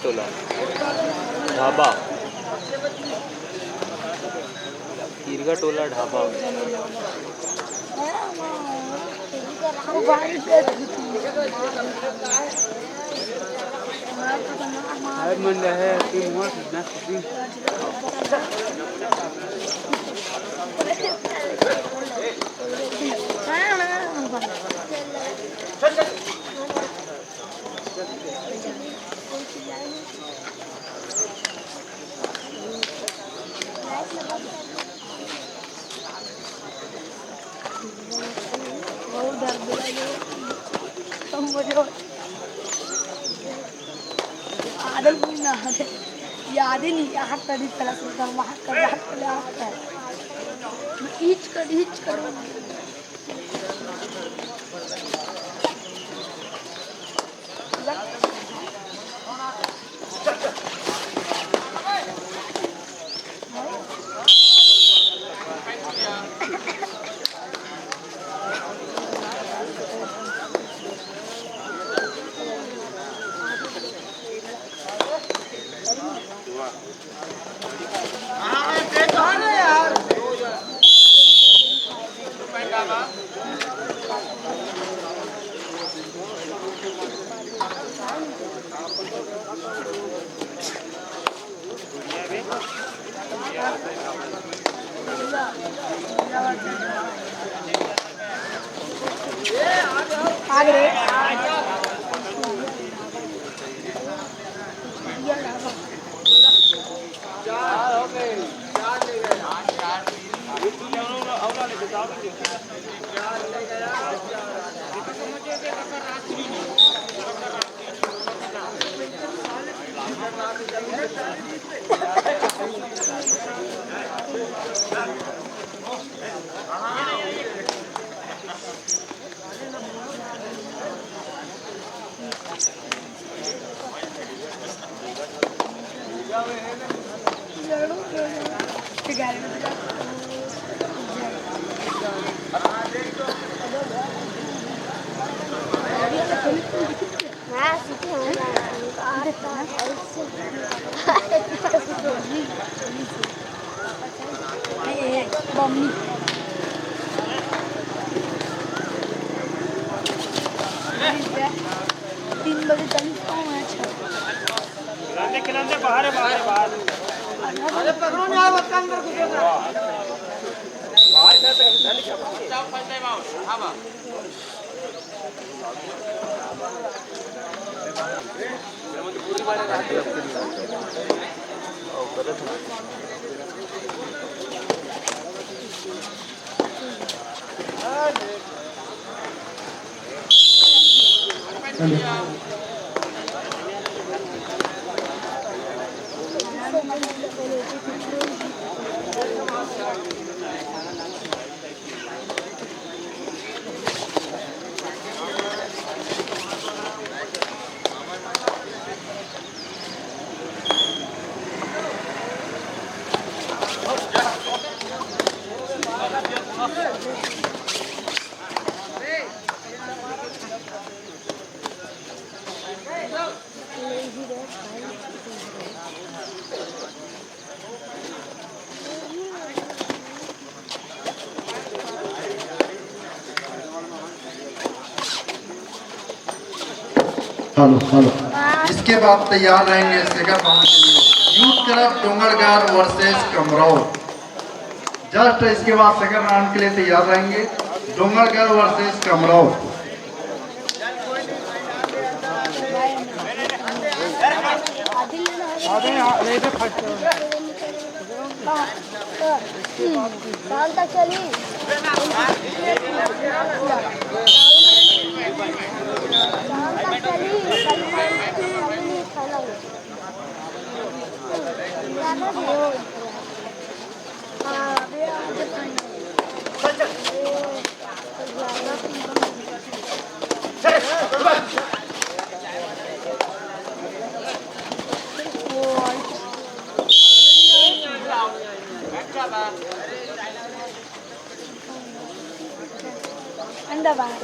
टोला ढाबा, ईरगा टोला ढाबा। याद ही नहीं हाथ कर पहला सुनता वहां कर हीच कर बम्मी 3 बजे चलता हूँ मैच खिलाते बाहर अरे पकड़ो नहीं आओ अंदर घुसो बाहर कैसे चाप फर्स्ट टाइम आउट हां बा पूरी बार ओ गलत हेलो इसके बाद तैयार रहेंगे सेकंड राउंड के लिए यूथ क्लब डोंगरगार वर्सेस कमरौल। जस्ट इसके बाद सेकंड राउंड के लिए तैयार रहेंगे डोंगरगार वर्सेस कमरौल। चली अंडा बाहर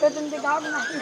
तुमचे गाव नाही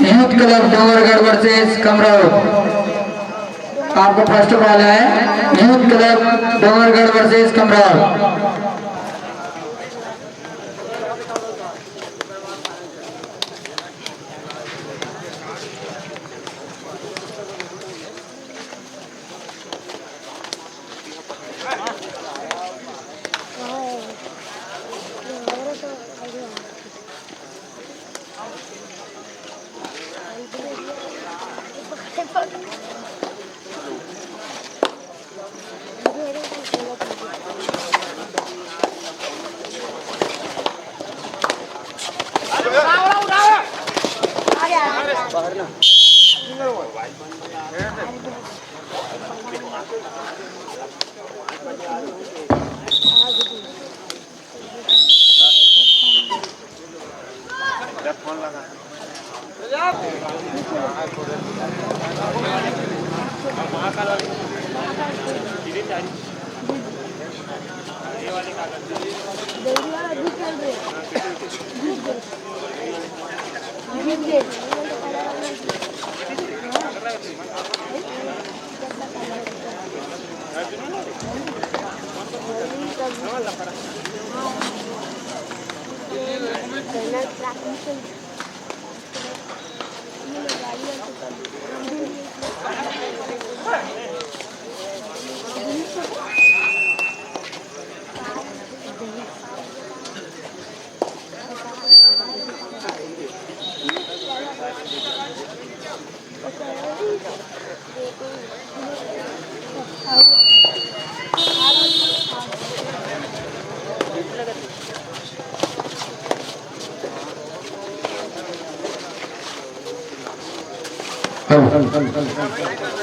youth club Dongargarh versus Kamrao. आपको फर्स्ट बॉल है youth club Dongargarh versus Kamrao.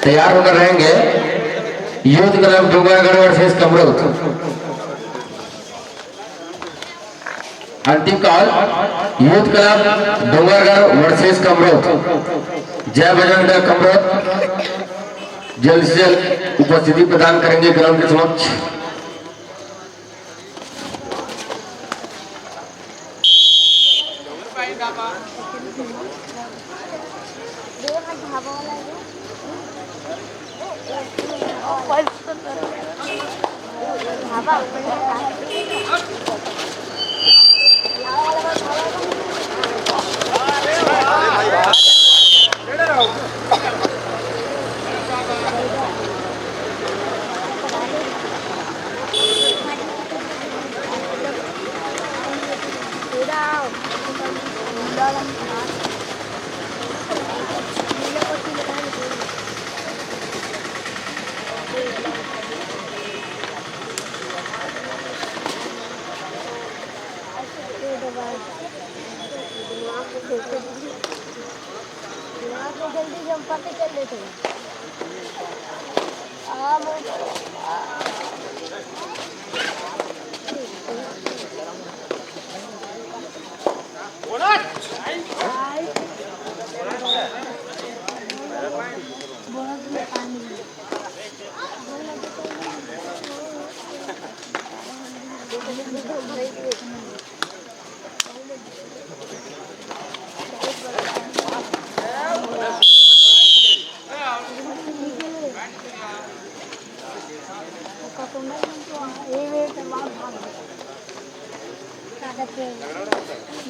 तैयार होकर रहेंगे youth club Dongargarh versus Kamrod. अंतिम call youth club Dongargarh versus Kamrod. जय बजरंग दल कमरोद जल्द से जल्द उपस्थिति प्रदान करेंगे ग्राउंड के समक्ष।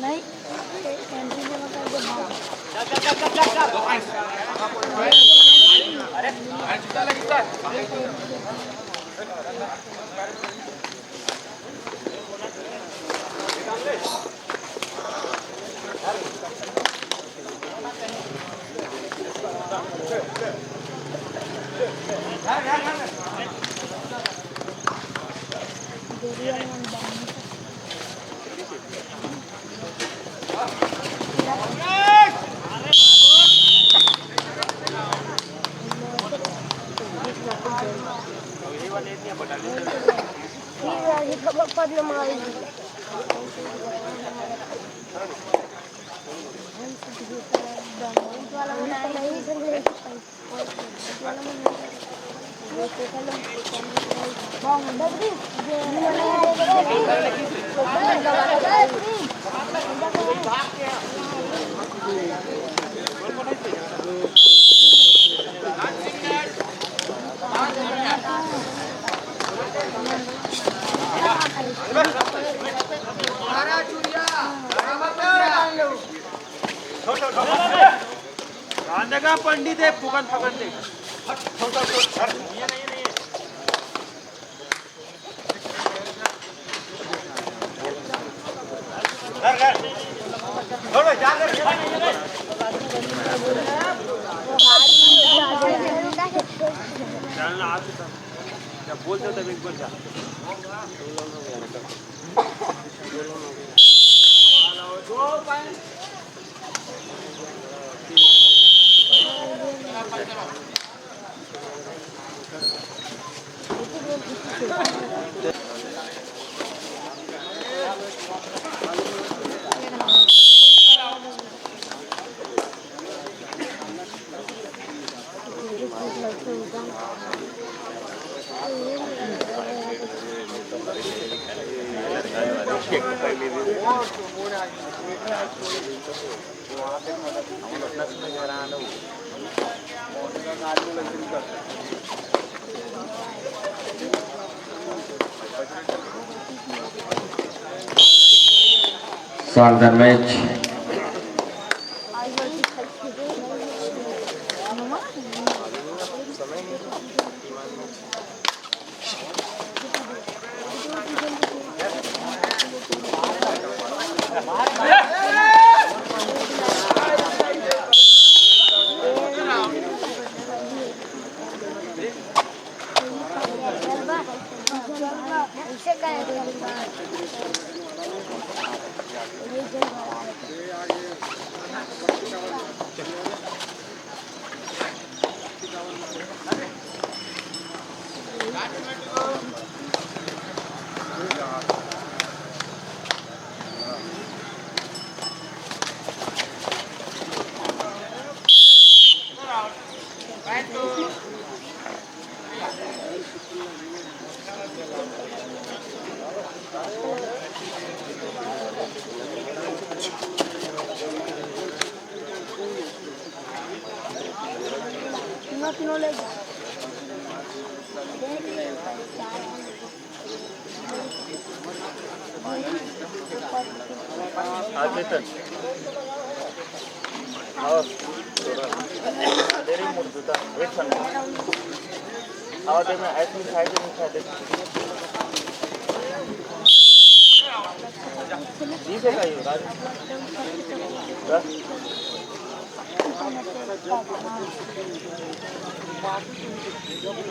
नहीं कैंटीन जमा कर दे पडलं मला का पंडित है फुकन फकन दे चलना आज क्या बोलते हो तब एक बार जा Start the match.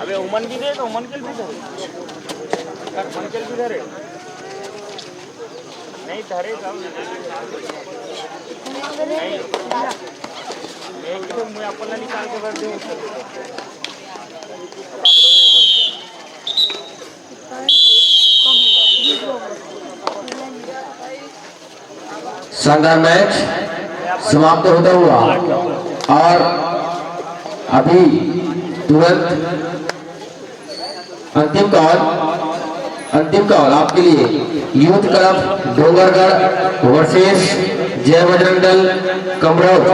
अबे उमन भी दे तो उमन के भी धरे उमन के भी धरे नहीं धरे नहीं मैं तो मुझे अपन निकाल के भर दूँ शानदार मैच समाप्त होता हुआ और अभी तुरंत अंतिम कॉल आपके लिए यूथ क्लब डोंगरगढ़ वर्सेस जय बजरंग दल कमरौत।